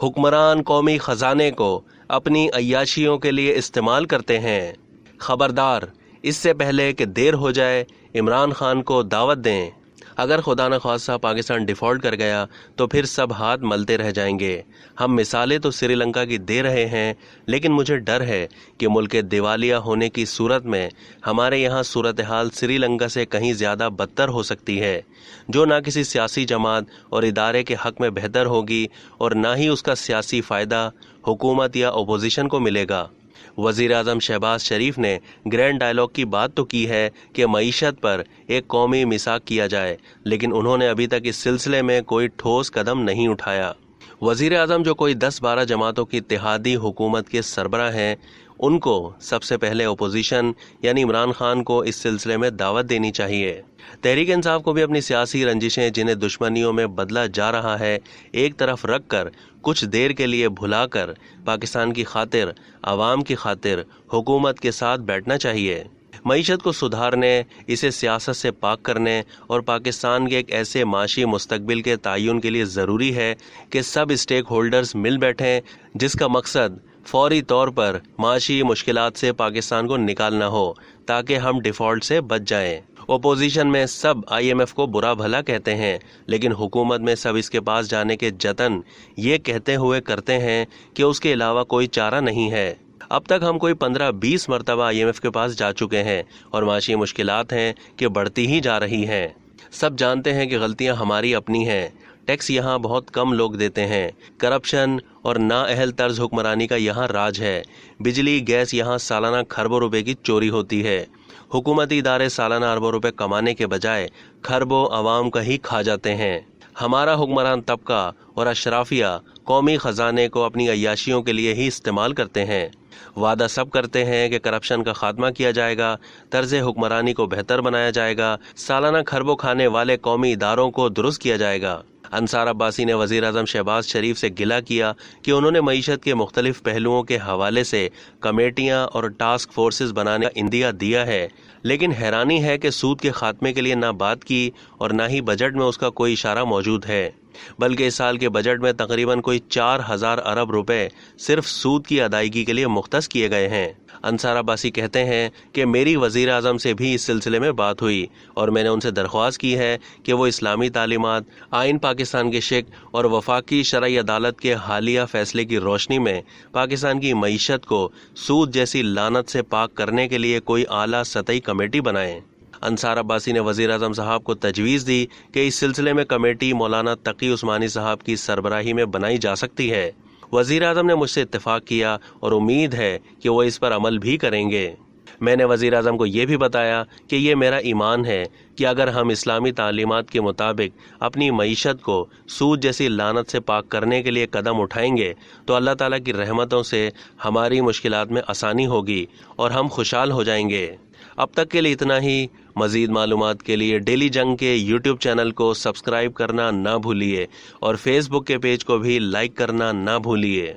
حکمران قومی خزانے کو اپنی عیاشیوں کے لیے استعمال کرتے ہیں۔ خبردار، اس سے پہلے کہ دیر ہو جائے عمران خان کو دعوت دیں۔ اگر خدا نخواستہ پاکستان ڈیفالٹ کر گیا تو پھر سب ہاتھ ملتے رہ جائیں گے۔ ہم مثالیں تو سری لنکا کی دے رہے ہیں، لیکن مجھے ڈر ہے کہ ملک دیوالیہ ہونے کی صورت میں ہمارے یہاں صورتحال سری لنکا سے کہیں زیادہ بدتر ہو سکتی ہے، جو نہ کسی سیاسی جماعت اور ادارے کے حق میں بہتر ہوگی اور نہ ہی اس کا سیاسی فائدہ حکومت یا اپوزیشن کو ملے گا۔ وزیر اعظم شہباز شریف نے گرینڈ ڈائیلاگ کی بات تو کی ہے کہ معیشت پر ایک قومی میثاق کیا جائے، لیکن انہوں نے ابھی تک اس سلسلے میں کوئی ٹھوس قدم نہیں اٹھایا۔ وزیر اعظم جو کوئی 10-12 جماعتوں کی اتحادی حکومت کے سربراہ ہیں، ان کو سب سے پہلے اپوزیشن یعنی عمران خان کو اس سلسلے میں دعوت دینی چاہیے۔ تحریک انصاف کو بھی اپنی سیاسی رنجشیں جنہیں دشمنیوں میں بدلا جا رہا ہے ایک طرف رکھ کر کچھ دیر کے لیے بھلا کر پاکستان کی خاطر، عوام کی خاطر حکومت کے ساتھ بیٹھنا چاہیے۔ معیشت کو سدھارنے، اسے سیاست سے پاک کرنے اور پاکستان کے ایک ایسے معاشی مستقبل کے تعین کے لیے ضروری ہے کہ سب اسٹیک ہولڈرز مل بیٹھیں، جس کا مقصد فوری طور پر معاشی مشکلات سے پاکستان کو نکالنا ہو تاکہ ہم ڈیفالٹ سے بچ جائیں۔ اپوزیشن میں سب IMF کو برا بھلا کہتے ہیں، لیکن حکومت میں سب اس کے پاس جانے کے جتن یہ کہتے ہوئے کرتے ہیں کہ اس کے علاوہ کوئی چارہ نہیں ہے۔ اب تک ہم کوئی 15-20 مرتبہ IMF کے پاس جا چکے ہیں اور معاشی مشکلات ہیں کہ بڑھتی ہی جا رہی ہیں۔ سب جانتے ہیں کہ غلطیاں ہماری اپنی ہیں۔ ٹیکس یہاں بہت کم لوگ دیتے ہیں، کرپشن اور نااہل طرز حکمرانی کا یہاں راج ہے، بجلی گیس یہاں سالانہ کھربوں روپے کی چوری ہوتی ہے، حکومتی ادارے سالانہ اربوں روپے کمانے کے بجائے کھربوں عوام کا ہی کھا جاتے ہیں۔ ہمارا حکمران طبقہ اور اشرافیہ قومی خزانے کو اپنی عیاشیوں کے لیے ہی استعمال کرتے ہیں۔ وعدہ سب کرتے ہیں کہ کرپشن کا خاتمہ کیا جائے گا، طرز حکمرانی کو بہتر بنایا جائے گا، سالانہ کھربوں کھانے والے قومی اداروں کو درست کیا جائے گا۔ انصار عباسی نے وزیر اعظم شہباز شریف سے گلہ کیا کہ انہوں نے معیشت کے مختلف پہلوؤں کے حوالے سے کمیٹیاں اور ٹاسک فورسز بنانے کا عندیہ دیا ہے، لیکن حیرانی ہے کہ سود کے خاتمے کے لیے نہ بات کی اور نہ ہی بجٹ میں اس کا کوئی اشارہ موجود ہے، بلکہ اس سال کے بجٹ میں تقریباً کوئی 4000 ارب روپے صرف سود کی ادائیگی کے لیے مختص کیے گئے ہیں۔ انصار عباسی کہتے ہیں کہ میری وزیر اعظم سے بھی اس سلسلے میں بات ہوئی اور میں نے ان سے درخواست کی ہے کہ وہ اسلامی تعلیمات، آئین پاکستان کے شق اور وفاقی شرعی عدالت کے حالیہ فیصلے کی روشنی میں پاکستان کی معیشت کو سود جیسی لعنت سے پاک کرنے کے لیے کوئی اعلیٰ سطحی کمیٹی بنائیں۔ انصار عباسی نے وزیر اعظم صاحب کو تجویز دی کہ اس سلسلے میں کمیٹی مولانا تقی عثمانی صاحب کی سربراہی میں بنائی جا سکتی ہے۔ وزیر اعظم نے مجھ سے اتفاق کیا اور امید ہے کہ وہ اس پر عمل بھی کریں گے۔ میں نے وزیر اعظم کو یہ بھی بتایا کہ یہ میرا ایمان ہے کہ اگر ہم اسلامی تعلیمات کے مطابق اپنی معیشت کو سود جیسی لعنت سے پاک کرنے کے لیے قدم اٹھائیں گے تو اللہ تعالیٰ کی رحمتوں سے ہماری مشکلات میں آسانی ہوگی اور ہم خوشحال ہو جائیں گے۔ اب تک کے لیے اتنا ہی۔ مزید معلومات کے لیے ڈیلی جنگ کے YouTube چینل کو سبسکرائب کرنا نہ بھولیے اور فیس بک کے پیج کو بھی لائک کرنا نہ بھولیے۔